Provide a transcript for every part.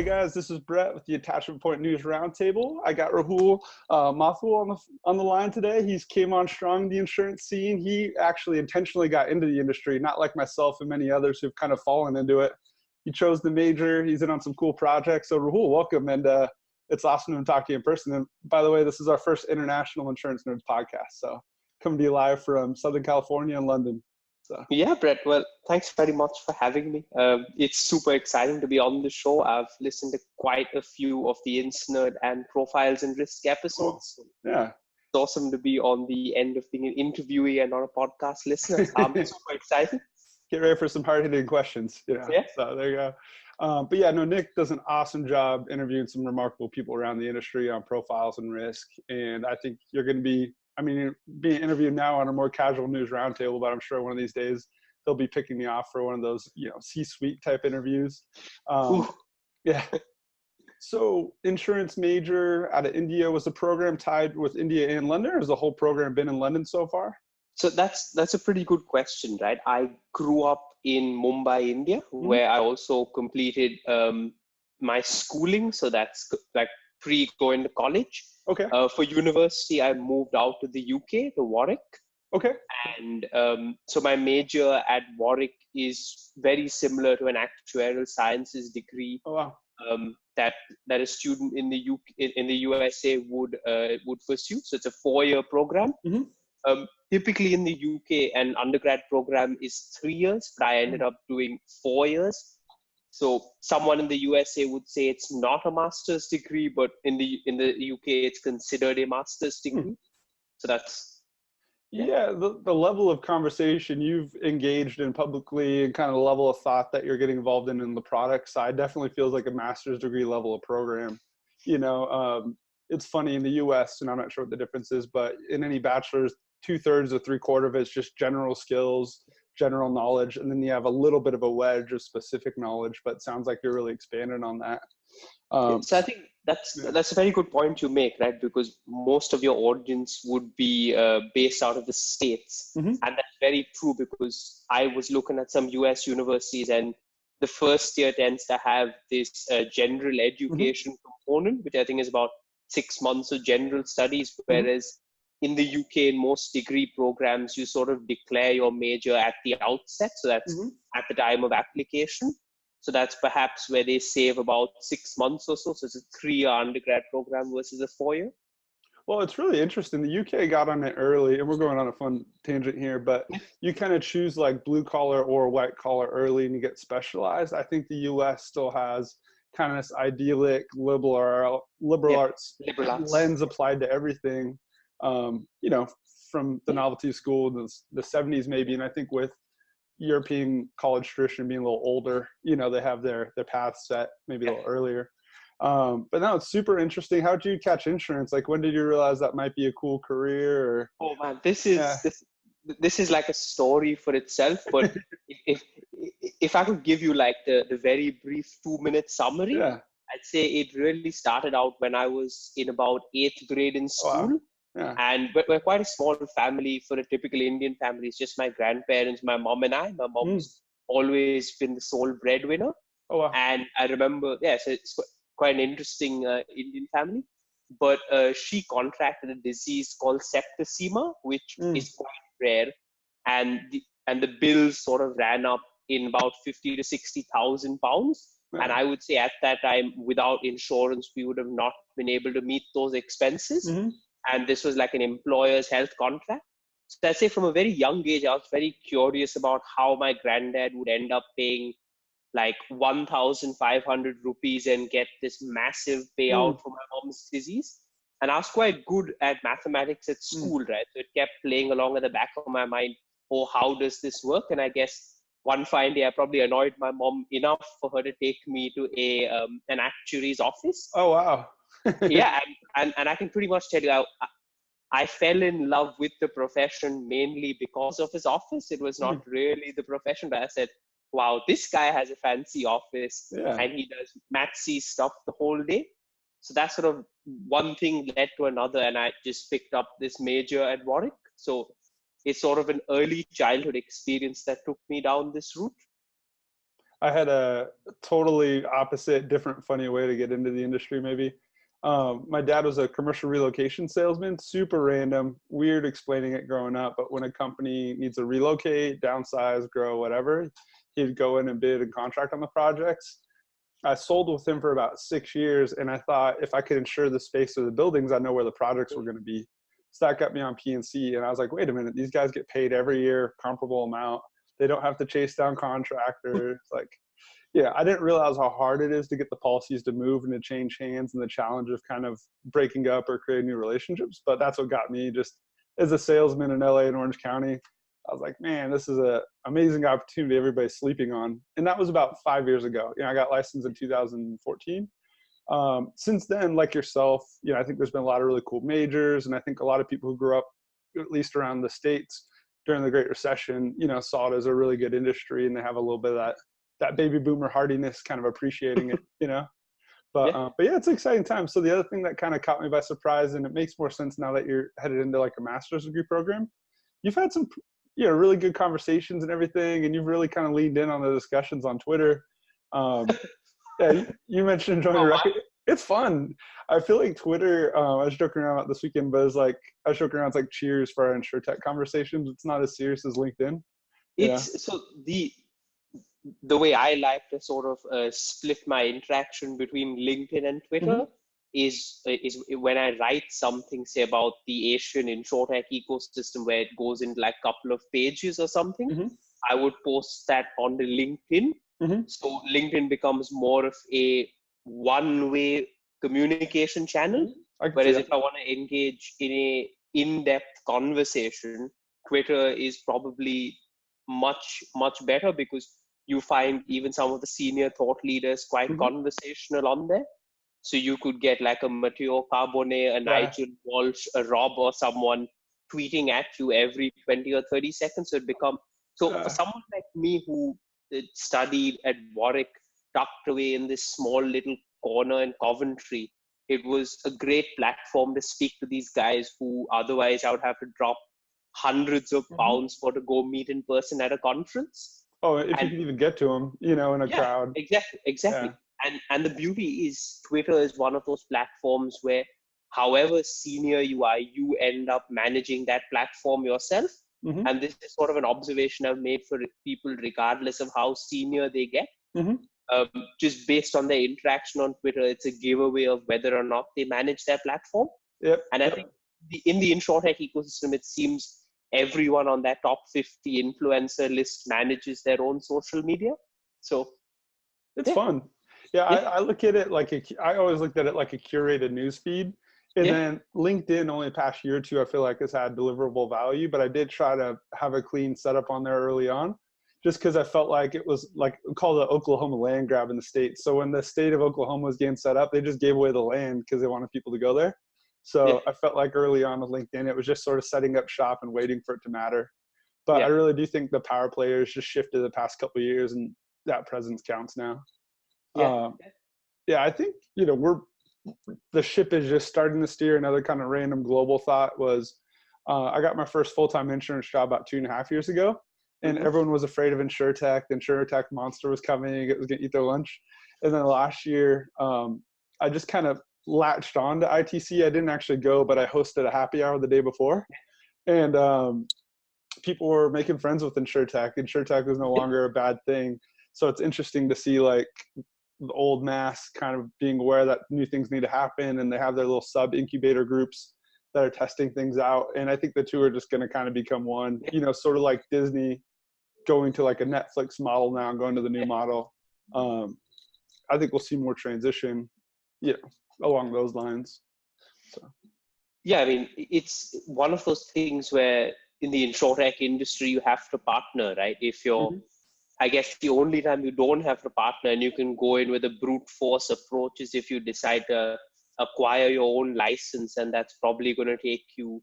Hey guys, this is Brett with the Attachment Point News Roundtable. I got Rahul Mathur on the line today. He's came on strong in the insurance scene. He actually intentionally got into the industry, not like myself and many others who've kind of fallen into it. He chose the major. He's in on some cool projects. So Rahul, welcome, and it's awesome to talk to you in person. And by the way, this is our first international insurance nerds podcast. So coming to you live from Southern California and London. So. Yeah, Brett. Well, thanks very much for having me. It's super exciting to be on the show. I've listened to quite a few of the InsurTech and Profiles and Risk episodes. Yeah. It's awesome to be on the end of being an interviewee and not a podcast listener. I'm super excited. Get ready for some hard-hitting questions. Yeah. So there you go. But yeah, no, Nick does an awesome job interviewing some remarkable people around the industry on profiles and risk. And I think you're going to be, you're being interviewed now on a more casual news roundtable, but I'm sure one of these days they'll be picking me off for one of those, C-suite type interviews. Yeah. So insurance major out of India, was the program tied with India and London, or has the whole program been in London so far? So that's a pretty good question, right? I grew up in Mumbai, India, where I also completed my schooling. So that's like pre-going to college. Okay. For university, I moved out to the UK, to Warwick. Okay. And so my major at Warwick is very similar to an actuarial sciences degree. Oh, wow. That a student in the UK, in the USA would pursue. So it's a 4-year program. Typically in the UK, an undergrad program is 3 years, but I ended up doing 4 years. So someone in the USA would say it's not a master's degree, but in the UK, it's considered a master's degree. So that's... Yeah, the level of conversation you've engaged in publicly and kind of the level of thought that you're getting involved in the product side definitely feels like a master's degree level of program. It's funny in the US, and I'm not sure what the difference is, but in any bachelor's, 2/3 or 3/4 of it's just general skills, general knowledge, and then you have a little bit of a wedge of specific knowledge, but it sounds like you're really expanding on that. So I think that's a very good point you make, right? Because most of your audience would be based out of the States. And that's very true, because I was looking at some US universities, and the first year tends to have this general education component, which I think is about 6 months of general studies, whereas in the UK, in most degree programs, you sort of declare your major at the outset. So that's at the time of application. So that's perhaps where they save about 6 months or so. So it's a 3-year undergrad program versus a 4-year. Well, it's really interesting. The UK got on it early, and we're going on a fun tangent here, but you kind of choose like blue collar or white collar early and you get specialized. I think the US still has kind of this idyllic liberal arts lens applied to everything. From the novelty of school, the 70s maybe. And I think with European college tradition being a little older, they have their path set maybe a little earlier. But now it's super interesting. How did you catch insurance? Like, when did you realize that might be a cool career? Oh man, this is like a story for itself. But if I could give you like the very brief 2-minute summary, I'd say it really started out when I was in about 8th grade in school. Wow. Yeah. And we're quite a small family for a typical Indian family. It's just my grandparents, my mom and I. My mom's always been the sole breadwinner. Oh, wow. And I remember, so it's quite an interesting Indian family. But she contracted a disease called septicemia, which is quite rare. And the bills sort of ran up in about 50 to 60,000 pounds. Right. And I would say at that time, without insurance, we would have not been able to meet those expenses. And this was like an employer's health contract. So I'd say from a very young age, I was very curious about how my granddad would end up paying like 1,500 rupees and get this massive payout for my mom's disease. And I was quite good at mathematics at school, right? So it kept playing along at the back of my mind. Oh, how does this work? And I guess one fine day, I probably annoyed my mom enough for her to take me to an actuary's office. Oh, wow. And I can pretty much tell you, I fell in love with the profession mainly because of his office. It was not really the profession, but I said, wow, this guy has a fancy office and he does mathsy stuff the whole day. So that sort of one thing led to another, and I just picked up this major at Warwick. So it's sort of an early childhood experience that took me down this route. I had a totally opposite, different, funny way to get into the industry, maybe. My dad was a commercial relocation salesman, super random, weird explaining it growing up. But when a company needs to relocate, downsize, grow, whatever, he'd go in and bid and contract on the projects. I sold with him for about 6 years, and I thought if I could insure the space of the buildings, I know where the projects were going to be. So that got me on P&C, and I was like, wait a minute, these guys get paid every year, comparable amount. They don't have to chase down contractors. Like, yeah, I didn't realize how hard it is to get the policies to move and to change hands, and the challenge of kind of breaking up or creating new relationships. But that's what got me, just as a salesman in LA and Orange County. I was like, man, this is an amazing opportunity everybody's sleeping on. And that was about 5 years ago. I got licensed in 2014. Since then, like yourself, I think there's been a lot of really cool majors. And I think a lot of people who grew up, at least around the States during the Great Recession, saw it as a really good industry, and they have a little bit of that baby boomer hardiness, kind of appreciating it. But yeah, it's an exciting time. So the other thing that kind of caught me by surprise, and it makes more sense now that you're headed into like a master's degree program, you've had some really good conversations and everything, and you've really kind of leaned in on the discussions on Twitter. Yeah, you mentioned enjoying the record. It's fun. I feel like Twitter, I was joking around about this weekend, but I was joking around, it's like cheers for our InsurTech conversations. It's not as serious as LinkedIn. So the way I like to sort of split my interaction between LinkedIn and Twitter is when I write something, say, about the Asian InsurTech ecosystem, where it goes in like a couple of pages or something, I would post that on the LinkedIn. So LinkedIn becomes more of a one-way communication channel. Whereas if I want to engage in a in-depth conversation, Twitter is probably much, much better, because you find even some of the senior thought leaders quite conversational on there. So you could get like a Matteo Carbone, a Nigel Walsh, a Rob, or someone tweeting at you every 20 or 30 seconds. So for someone like me who studied at Warwick, tucked away in this small little corner in Coventry, it was a great platform to speak to these guys who otherwise I would have to drop hundreds of pounds for to go meet in person at a conference. Oh, if you can even get to them, in a crowd. Exactly. And the beauty is Twitter is one of those platforms where however senior you are, you end up managing that platform yourself. And this is sort of an observation I've made for people, regardless of how senior they get. Just based on their interaction on Twitter, it's a giveaway of whether or not they manage their platform. And I think in the InsurTech ecosystem, it seems everyone on that top 50 influencer list manages their own social media. So it's fun. I look at it like I always looked at it like a curated news feed. And then LinkedIn, only the past year or two, I feel like has had deliverable value, but I did try to have a clean setup on there early on, just because I felt like it was like called the Oklahoma land grab in the States. So when the state of Oklahoma was getting set up, they just gave away the land because they wanted people to go there. So I felt like early on with LinkedIn, it was just sort of setting up shop and waiting for it to matter. But I really do think the power players just shifted the past couple of years, and that presence counts now. I think, the ship is just starting to steer. Another kind of random global thought was, I got my first full-time insurance job about 2.5 years ago, and everyone was afraid of InsurTech. The InsurTech monster was coming. It was going to eat their lunch. And then last year, I just kind of latched on to ITC. I didn't actually go, but I hosted a happy hour the day before. And people were making friends with InsurTech. InsurTech was no longer a bad thing. So it's interesting to see like the old mass kind of being aware that new things need to happen, and they have their little sub incubator groups that are testing things out. And I think the two are just going to kind of become one, sort of like Disney going to like a Netflix model now and going to the new model. I think we'll see more transition, along those lines. So. Yeah, I mean, it's one of those things where in the InsurTech industry, you have to partner, right? If you're, I guess the only time you don't have to partner and you can go in with a brute force approach is if you decide to acquire your own license, and that's probably going to take you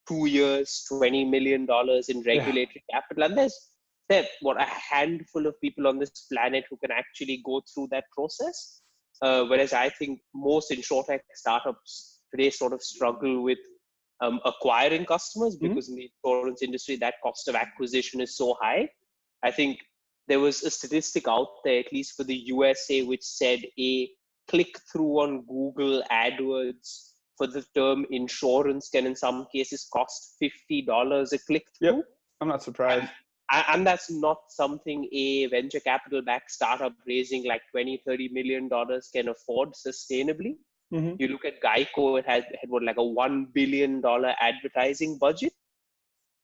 2 years, $20 million in regulatory capital. And there's a handful of people on this planet who can actually go through that process. Whereas I think most InsurTech startups today sort of struggle with acquiring customers, because in the insurance industry, that cost of acquisition is so high. I think there was a statistic out there, at least for the USA, which said a click-through on Google AdWords for the term insurance can in some cases cost $50 a click-through. Yep, I'm not surprised. And that's not something a venture capital backed startup raising like $20-30 million can afford sustainably. Mm-hmm. You look at Geico, it had what, like a $1 billion advertising budget.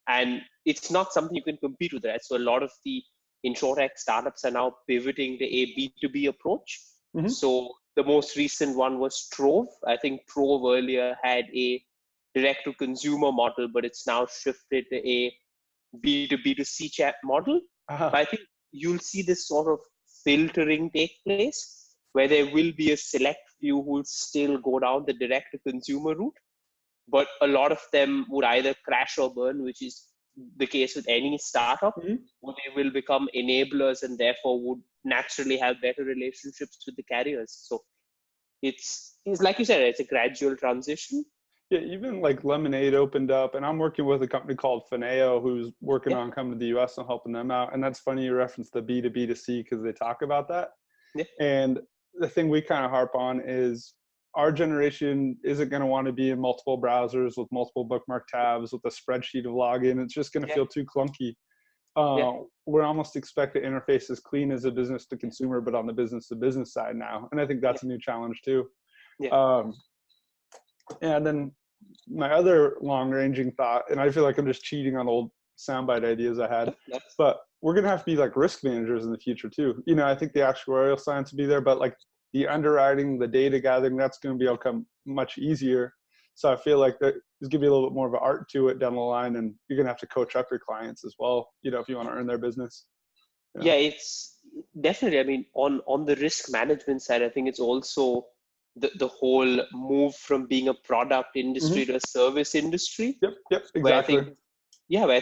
And it's not something you can compete with, right? So a lot of the InsurTech startups are now pivoting to a B2B approach. Mm-hmm. So the most recent one was Trove. I think Trove earlier had a direct to consumer model, but it's now shifted to a B2B2C chat model. Uh-huh. But I think you'll see this sort of filtering take place where there will be a select few who will still go down the direct to consumer route, but a lot of them would either crash or burn, which is the case with any startup, or they will become enablers and therefore would naturally have better relationships with the carriers. So it's like you said, it's a gradual transition. Yeah, even like Lemonade opened up, and I'm working with a company called Fineo who's working on coming to the US and helping them out. And that's funny you reference the B2B2C because they talk about that. Yeah. And the thing we kind of harp on is our generation isn't going to want to be in multiple browsers with multiple bookmark tabs with a spreadsheet of login. It's just going to feel too clunky. We're almost expect to interface as clean as a business to consumer, but on the business to business side now. And I think that's a new challenge too. And then my other long-ranging thought, and I feel like I'm just cheating on old soundbite ideas I had, but we're going to have to be like risk managers in the future too. You know, I think the actuarial science will be there, but like the underwriting, the data gathering, that's going to become much easier. So I feel like there's going to be a little bit more of an art to it down the line, and you're going to have to coach up your clients as well, you know, if you want to earn their business. Yeah, it's definitely, I mean, on the risk management side, I think it's also the whole move from being a product industry to a service industry. Yep, exactly. Where I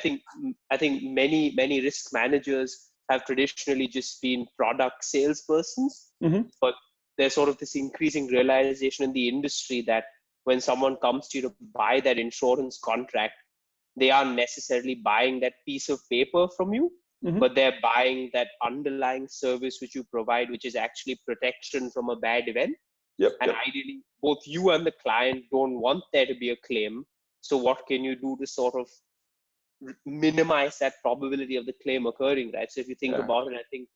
think many risk managers have traditionally just been product salespersons, but there's sort of this increasing realization in the industry that when someone comes to you to buy that insurance contract, they aren't necessarily buying that piece of paper from you, but they're buying that underlying service which you provide, which is actually protection from a bad event. Ideally, both you and the client don't want there to be a claim. So what can you do to sort of minimize that probability of the claim occurring, right? So if you think about it, I think,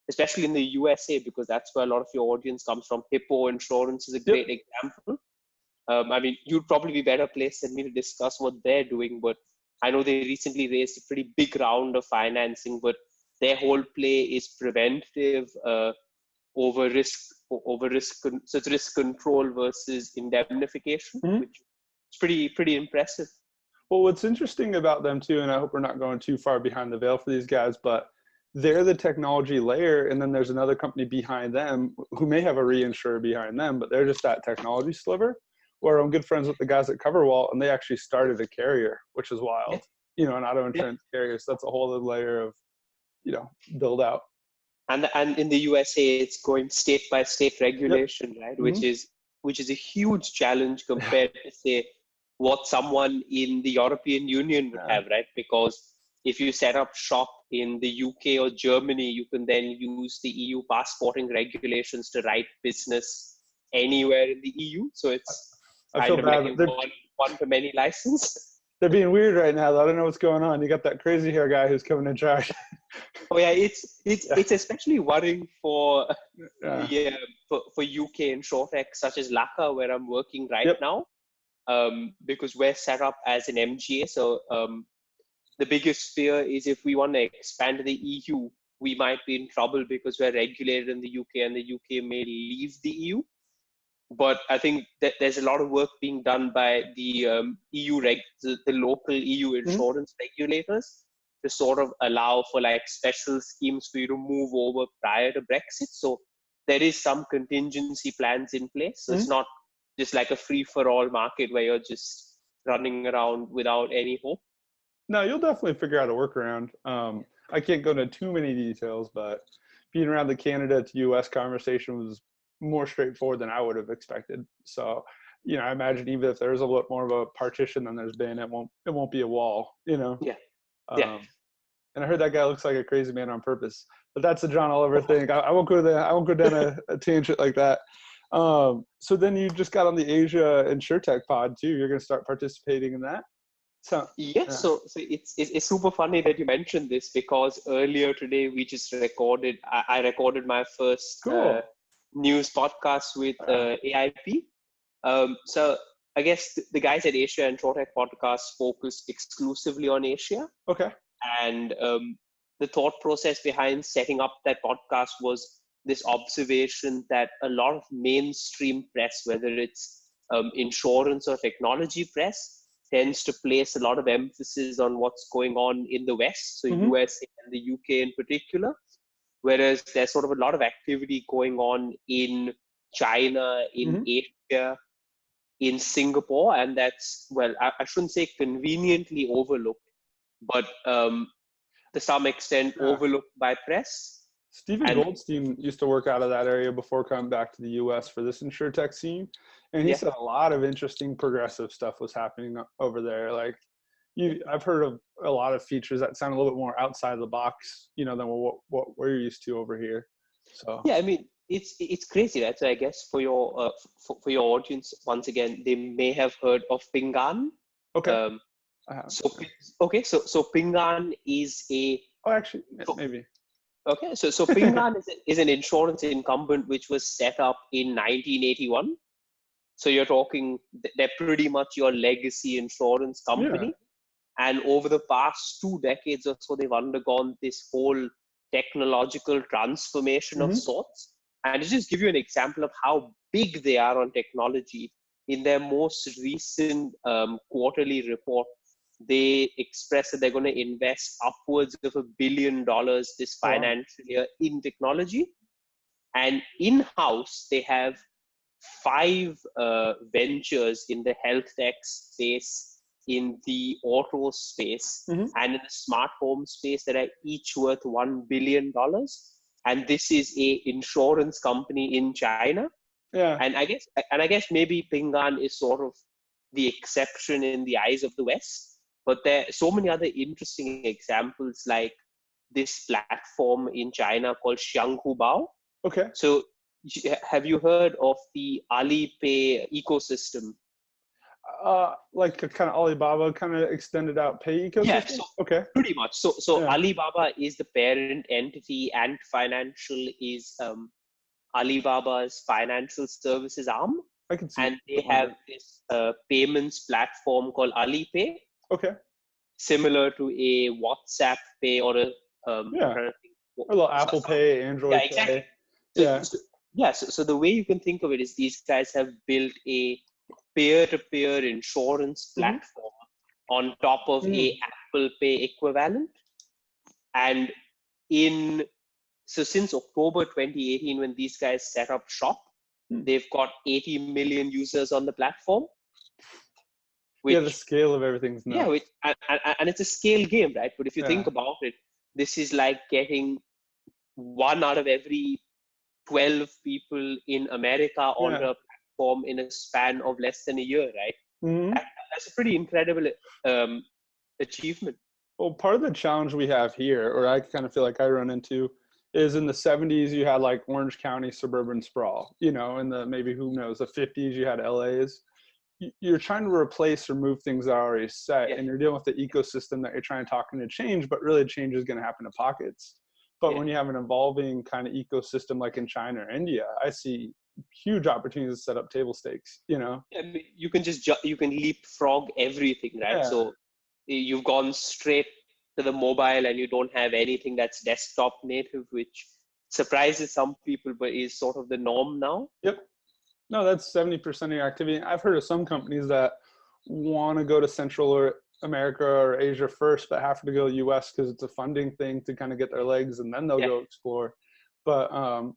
especially in the USA, because that's where a lot of your audience comes from, Hippo Insurance is a great example. I mean, you'd probably be better placed than me to discuss what they're doing, but I know they recently raised a pretty big round of financing, but their whole play is preventive over risk, so it's risk control versus indemnification, which is pretty impressive. Well, what's interesting about them too, and I hope we're not going too far behind the veil for these guys, but they're the technology layer, and then there's another company behind them who may have a reinsurer behind them, but they're just that technology sliver. Where I'm good friends with the guys at CoverWall, and they actually started a carrier, which is wild. You know, an auto insurance carrier. So that's a whole other layer of, you know, build out. And in the USA, it's going state by state regulation, right? Which is a huge challenge compared to say what someone in the European Union would have, right? Because if you set up shop in the UK or Germany, you can then use the EU passporting regulations to write business anywhere in the EU. So it's kind of like a one to many license. They're being weird right now, though. I don't know what's going on. You got that crazy hair guy who's coming in charge. Oh yeah, it's especially worrying for UK InsurTech such as Laka, where I'm working right now, because we're set up as an MGA. So the biggest fear is if we want to expand to the EU, we might be in trouble because we're regulated in the UK, and the UK may leave the EU. But I think that there's a lot of work being done by the EU the local EU insurance regulators to sort of allow for like special schemes for you to move over prior to Brexit. So there is some contingency plans in place. So it's not just like a free-for-all market where you're just running around without any hope. No, you'll definitely figure out a workaround. I can't go into too many details, but being around the Canada to US conversation was more straightforward than I would have expected. So, you know, I imagine even if there's a little more of a partition than there's been, it won't be a wall, you know? Yeah. And And I heard that guy looks like a crazy man on purpose. But that's a John Oliver thing. I won't go there. I won't go down a tangent like that. So then you just got on the Asia InsurTech pod too. You're going to start participating in that. So yes, so it's super funny that you mentioned this, because earlier today we just recorded. I recorded my first news podcast with AIP. So I guess the guys at Asia InsurTech podcast focus exclusively on Asia. Okay. And the thought process behind setting up that podcast was this observation that a lot of mainstream press, whether it's insurance or technology press, tends to place a lot of emphasis on what's going on in the West, so USA and the UK in particular, whereas there's sort of a lot of activity going on in China, in Asia, in Singapore, and that's, well, I shouldn't say conveniently overlooked, but to some extent overlooked by press. Stephen Goldstein used to work out of that area before coming back to the US for this InsurTech scene. And he said a lot of interesting progressive stuff was happening over there. Like I've heard of a lot of features that sound a little bit more outside the box, than what we're used to over here. So yeah, I mean, it's crazy, right? So I guess for your for your audience, once again, they may have heard of Ping An. Okay. So Ping An is a maybe. Okay, so Ping An is an insurance incumbent which was set up in 1981. So you're talking, they're pretty much your legacy insurance company. Yeah. And over the past 2 decades or so, they've undergone this whole technological transformation of sorts. And to just give you an example of how big they are on technology, in their most recent quarterly report, they express that they're going to invest upwards of $1 billion this financial year in technology. And in-house, they have 5 ventures in the health tech space, in the auto space, and in the smart home space that are each worth $1 billion. And this is a insurance company in China. Yeah. And I guess maybe Ping An is sort of the exception in the eyes of the West. But there are so many other interesting examples, like this platform in China called Xianghubao. Okay. So have you heard of the Alipay ecosystem? Like a kind of Alibaba kind of extended out pay ecosystem? Yeah, so okay. Pretty much. So Alibaba is the parent entity, and financial is Alibaba's financial services arm. I can see. And they have this payments platform called Alipay. Okay. Similar to a WhatsApp Pay or a a little Apple Pay, Android Pay. Exactly. So the way you can think of it is these guys have built a peer-to-peer insurance platform on top of a Apple Pay equivalent. And since October 2018, when these guys set up shop, they've got 80 million users on the platform. The scale of everything's nuts. Yeah, and it's a scale game, right? But if you think about it, this is like getting 1 out of every 12 people in America on a platform in a span of less than a year, right? That's a pretty incredible achievement. Well, part of the challenge we have here, or I kind of feel like I run into, is in the 70s you had like Orange County suburban sprawl. In the maybe, who knows, the 50s you had LAs. You're trying to replace or move things that are already set, and you're dealing with the ecosystem that you're trying to talk into change, but really change is going to happen in pockets. But when you have an evolving kind of ecosystem like in China or India, I see huge opportunities to set up table stakes, Yeah, you can you can leapfrog everything, right? Yeah. So you've gone straight to the mobile and you don't have anything that's desktop native, which surprises some people, but is sort of the norm now. Yep. No, that's 70% of your activity. I've heard of some companies that want to go to Central America or Asia first, but have to go US because it's a funding thing to kind of get their legs, and then they'll go explore. But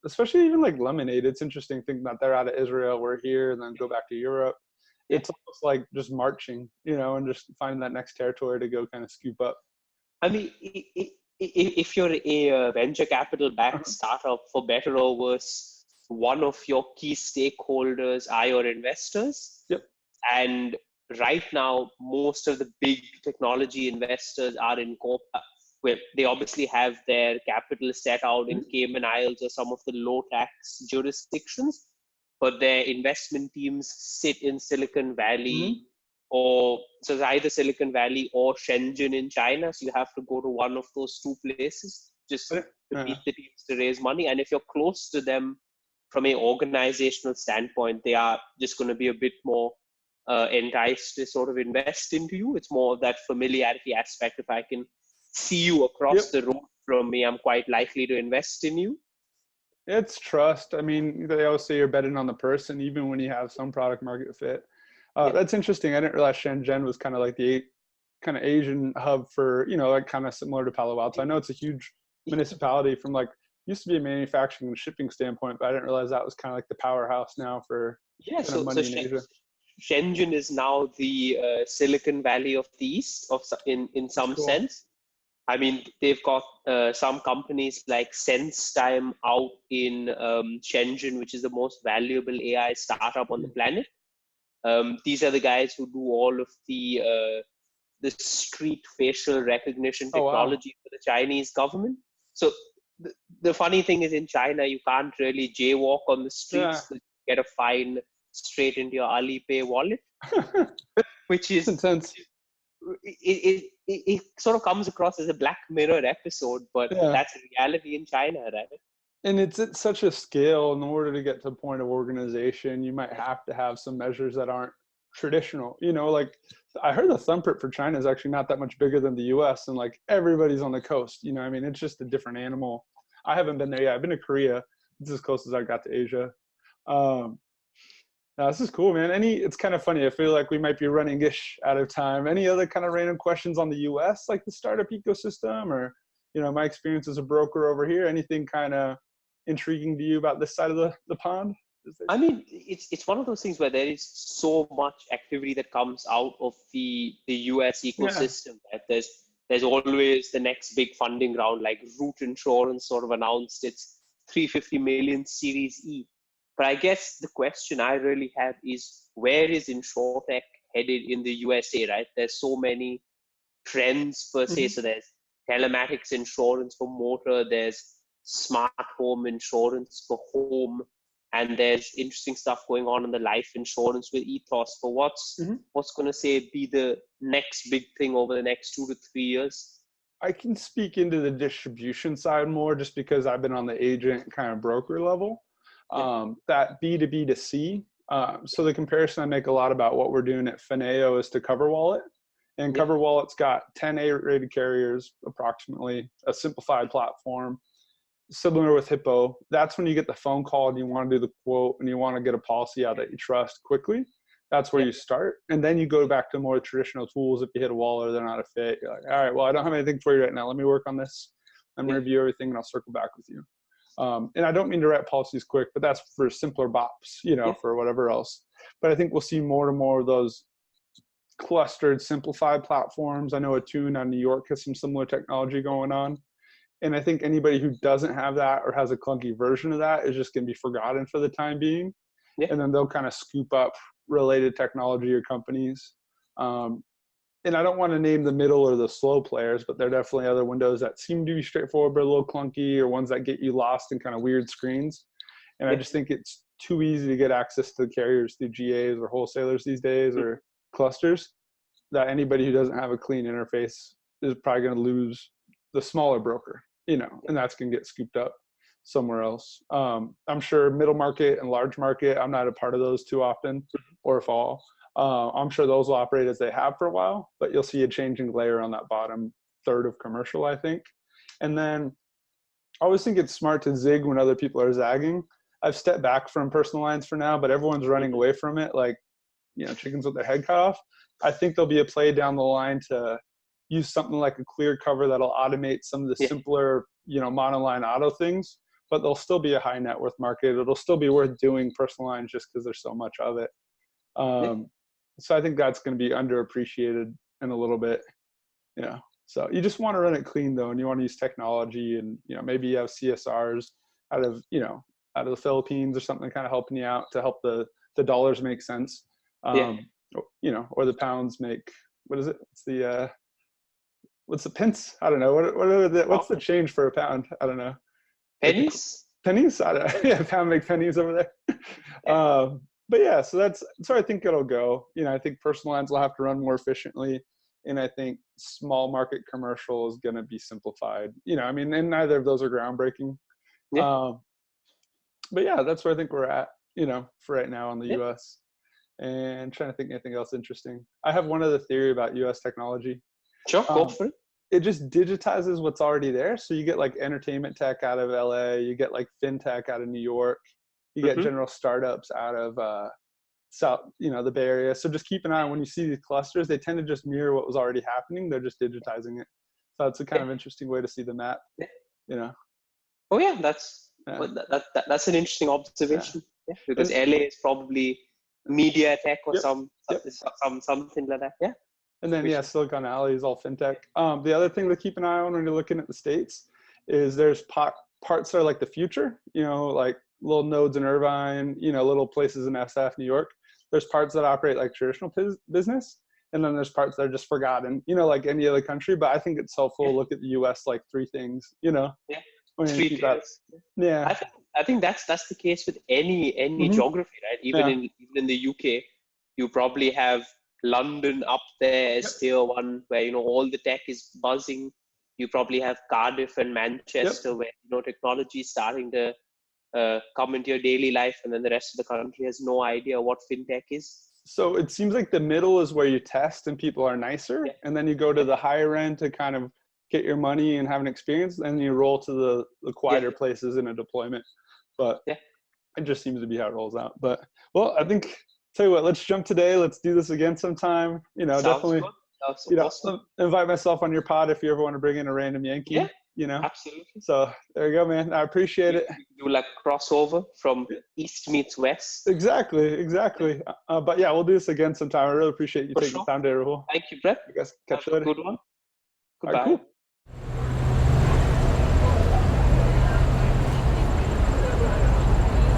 especially even like Lemonade, it's interesting thinking that they're out of Israel, we're here, and then go back to Europe. It's almost like just marching, and just finding that next territory to go kind of scoop up. I mean, if you're a venture capital backed startup, for better or worse, one of your key stakeholders are your investors. Yep. And right now, most of the big technology investors are well, they obviously have their capital set out in Cayman Islands or some of the low tax jurisdictions, but their investment teams sit in Silicon Valley, or so it's either Silicon Valley or Shenzhen in China. So you have to go to one of those two places just to meet the teams to raise money. And if you're close to them from an organizational standpoint, they are just going to be a bit more enticed to sort of invest into you. It's more of that familiarity aspect. If I can see you across the road from me, I'm quite likely to invest in you. It's trust. I mean, they always say you're betting on the person, even when you have some product market fit. That's interesting. I didn't realize Shenzhen was kind of like the kind of Asian hub for, you know, like kind of similar to Palo Alto. I know it's a huge municipality from like, used to be a manufacturing and shipping standpoint, but I didn't realize that was kind of like the powerhouse now for money in Asia. Shenzhen is now the Silicon Valley of the East, in some sense. I mean, they've got some companies like SenseTime out in Shenzhen, which is the most valuable AI startup on the planet. These are the guys who do all of the street facial recognition technology for the Chinese government. So the funny thing is, in China, you can't really jaywalk on the streets. You get a fine straight into your Alipay wallet, which is intense. It sort of comes across as a Black Mirror episode, but that's reality in China, right? And it's at such a scale. In order to get to a point of organization, you might have to have some measures that aren't traditional. You know, like I heard the thumbprint for China is actually not that much bigger than the US, and like everybody's on the coast. You know, I mean, it's just a different animal. I haven't been there yet. I've been to Korea. It's as close as I got to Asia. No, this is cool, man. It's kind of funny. I feel like we might be running-ish out of time. Any other kind of random questions on the US, like the startup ecosystem, or, you know, my experience as a broker over here? Anything kind of intriguing to you about this side of the pond? I mean, it's one of those things where there is so much activity that comes out of the US ecosystem. That there's always the next big funding round, like Root Insurance sort of announced its $350 million Series E. But I guess the question I really have is, where is InsurTech headed in the USA, right? There's so many trends per se. So there's telematics insurance for motor, there's smart home insurance for home, and there's interesting stuff going on in the life insurance with Ethos. For what's going to say be the next big thing over the next 2 to 3 years? I can speak into the distribution side more, just because I've been on the agent kind of broker level. That B2B to C. So the comparison I make a lot about what we're doing at Fineo is to CoverWallet. And CoverWallet's got 10 A-rated carriers, approximately, a simplified platform, similar with Hippo. That's when you get the phone call and you want to do the quote and you want to get a policy out that you trust quickly. That's where you start. And then you go back to more traditional tools. If you hit a wall or they're not a fit, you're like, all right, well, I don't have anything for you right now. Let me work on this. I'm going to review everything and I'll circle back with you. And I don't mean to write policies quick, but that's for simpler bops, you know, for whatever else. But I think we'll see more and more of those clustered, simplified platforms. I know Attune out of New York has some similar technology going on. And I think anybody who doesn't have that or has a clunky version of that is just going to be forgotten for the time being. And then they'll kind of scoop up related technology or companies. And I don't want to name the middle or the slow players, but there are definitely other windows that seem to be straightforward but a little clunky, or ones that get you lost in kind of weird screens. And I just think it's too easy to get access to the carriers through GAs or wholesalers these days, or clusters, that anybody who doesn't have a clean interface is probably going to lose the smaller broker, you know, and that's going to get scooped up somewhere else. I'm sure middle market and large market, I'm not a part of those too often, or if all. I'm sure those will operate as they have for a while, but you'll see a changing layer on that bottom third of commercial, I think. And then I always think it's smart to zig when other people are zagging. I've stepped back from personal lines for now, but everyone's running away from it like, you know, chickens with their head cut off. I think there'll be a play down the line to use something like a clear cover that'll automate some of the simpler, you know, monoline auto things, but there'll still be a high net worth market. It'll still be worth doing personal lines just because there's so much of it. So I think that's going to be underappreciated in a little bit, you know. So you just want to run it clean though, and you want to use technology, and, you know, maybe you have CSRs out of the Philippines or something kind of helping you out to help the dollars make sense. You know, or the pounds make, what is it? It's the what's the pence? I don't know. What's the change for a pound? I don't know. Pennies? Pennies? I don't know. Yeah, pound make pennies over there. Yeah. But yeah, so that's where I think it'll go. I think personal lines will have to run more efficiently. And I think small market commercial is going to be simplified. And neither of those are groundbreaking. Yeah. But yeah, that's where I think we're at, for right now in the Yeah. US. And trying to think anything else interesting. I have one other theory about US technology. Sure, go for it. It just digitizes what's already there. So you get like entertainment tech out of LA, you get like fintech out of New York, you get general startups out of South, the Bay Area. So just keep an eye on when you see these clusters, they tend to just mirror what was already happening. They're just digitizing it. So it's a kind of interesting way to see the map, Oh yeah, that's an interesting observation. Yeah, because LA is probably media tech or something like that. Yeah. And then Silicon Valley is all fintech. The other thing to keep an eye on when you're looking at the States is there's parts that are like the future, like little nodes in Irvine, little places in SF, New York. There's parts that operate like traditional business. And then there's parts that are just forgotten, like any other country. But I think it's helpful to look at the US like three things, Yeah. Yeah. I think that's the case with any geography, right? Even in the UK, you probably have London up there as tier one, where all the tech is buzzing. You probably have Cardiff and Manchester, where technology is starting to come into your daily life, and then the rest of the country has no idea what fintech is. So it seems like the middle is where you test and people are nicer, and then you go to the higher end to kind of get your money and have an experience, and you roll to the quieter places in a deployment. But it just seems to be how it rolls out. But well, I think, tell you what, let's jump today. Let's do this again sometime. Sounds definitely. Good. Awesome. Invite myself on your pod if you ever want to bring in a random Yankee. Absolutely. So there you go, man. I appreciate it. Do like crossover from East meets West. Exactly. But yeah, we'll do this again sometime. I really appreciate you taking the time today, Rahul. Thank you, Brett. You guys catch you later. Good one. Goodbye. All right, cool.